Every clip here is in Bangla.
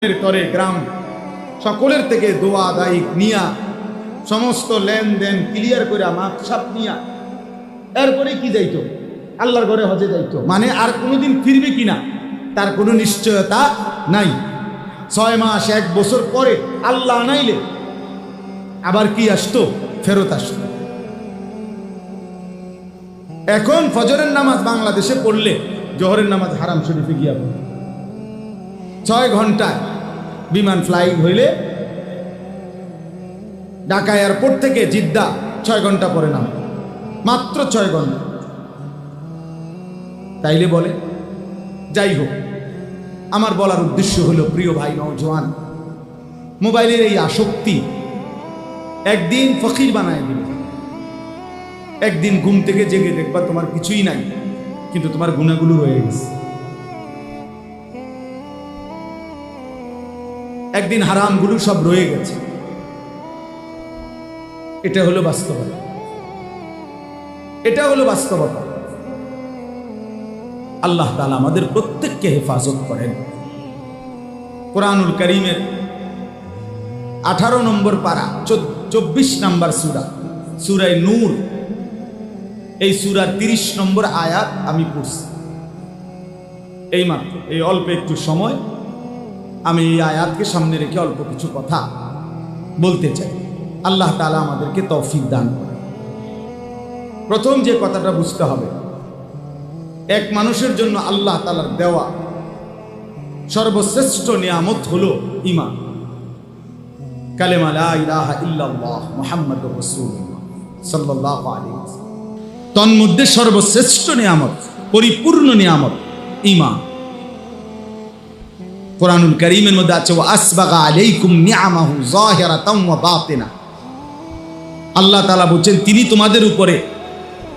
তরে গ্রাম সকলের থেকে দোয়া দায়ী নিয়া সমস্ত লেনদেন ক্লিয়ার করে মাপসাপ নিয়া এরপরে কি যাইতো আল্লাহর ঘরে হজে যাইতো। মানে আর কোনোদিন ফিরবে কিনা তার কোনো নিশ্চয়তা নাই। 6 মাস 1 বছর পরে আল্লাহ আনাইলে আবার কি আসতো, ফেরত আসতো। এখন ফজরের নামাজ বাংলাদেশে পড়লে জোহরের নামাজ হারাম শরীফে গিয়া পড়ে 6 ঘন্টায় বিমান ফ্লাইং হইলে ঢাকা এয়ারপোর্ট থেকে জিদ্দা 6 ঘন্টা পরে নাম, মাত্র 6 ঘন্টা। তাইলে বলে যাই হোক, আমার বলার উদ্দেশ্য হলো প্রিয় ভাই নওজোয়ান, মোবাইলের এই আসক্তি একদিন ফকির বানায় দিবে। একদিন ঘুম থেকে জেগে দেখবা তোমার কিছুই নাই, কিন্তু তোমার গুনাহগুলো রয়ে গেছে। একদিন হারামগুলো সব রয়ে গেছে। এটা হলো বাস্তবতা, এটা হলো বাস্তবতা। আল্লাহ তাআলা আমাদের প্রত্যেককে হেফাজত করেন। কোরআনুল কারীমের 18 নম্বর পারা 24 নম্বর সূরা, সূরা নূর, এই সূরার 30 নম্বর আয়াত আমি পড়ছি এইমাত্র। এই অল্প একটু সময় আমি এই আয়াতকে সামনে রেখে অল্প কিছু কথা বলতে চাই। আল্লাহ তাআলা আমাদেরকে তৌফিক দান করেন। প্রথম যে কথাটা বুঝতে হবে, এক মানুষের জন্য আল্লাহ তাআলার দেওয়া সর্বশ্রেষ্ঠ নিয়ামত হলো ঈমান, কালেমা লা ইলাহা ইল্লাল্লাহ মুহাম্মাদুর রাসূলুল্লাহ সাল্লাল্লাহু আলাইহি ওয়াসাল্লাম। তন্মধ্যে সর্বশ্রেষ্ঠ নিয়ামত, পরিপূর্ণ নিয়ামত ঈমান। কোরআনুল কারীমের মধ্যে আছে ওয়া আসবাগা আলাইকুম নিআমাহু যাহিরাতাম ওয়া বাতিনা। আল্লাহ তাআলা বলেন তিনি তোমাদের উপরে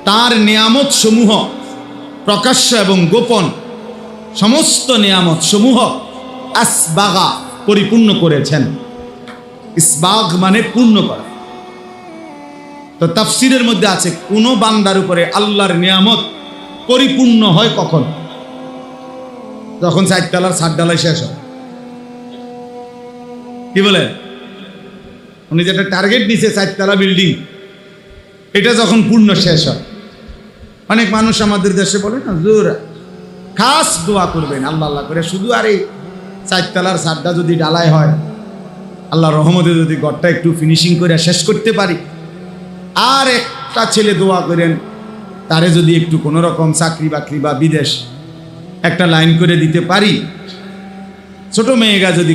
তার নিয়ামত সমূহ প্রকাশ্য এবং গোপন সমস্ত নিয়ামত সমূহ আসবাগা পরিপূর্ণ করেছেন। ইসবাগ মানে পূর্ণ করা। তো তাফসীরের মধ্যে আছে কোন বান্দার উপরে আল্লাহর নিয়ামত পরিপূর্ণ হয় কখন? যখন 4 তলার 7 ডালাই শেষ হয়। কি বলে উনি যেটা টার্গেট দিয়েছে 4 তলা বিল্ডিং, এটা যখন পূর্ণ শেষ হয়। অনেক মানুষ আমাদের দেশে বলে না জোর খাস দোয়া করবেন আল্লাহ আল্লাহ করে, শুধু আর এই 4 তলার 7টা যদি ডালাই হয়, আল্লাহর রহমতে যদি ঘরটা একটু ফিনিশিং করে শেষ করতে পারি, আর একটা ছেলে দোয়া করেন তারে যদি একটু কোনো রকম চাকরি বাকরি বা বিদেশ একটা লাইন করে দিতে পারি, ছোট মেয়েগা যদি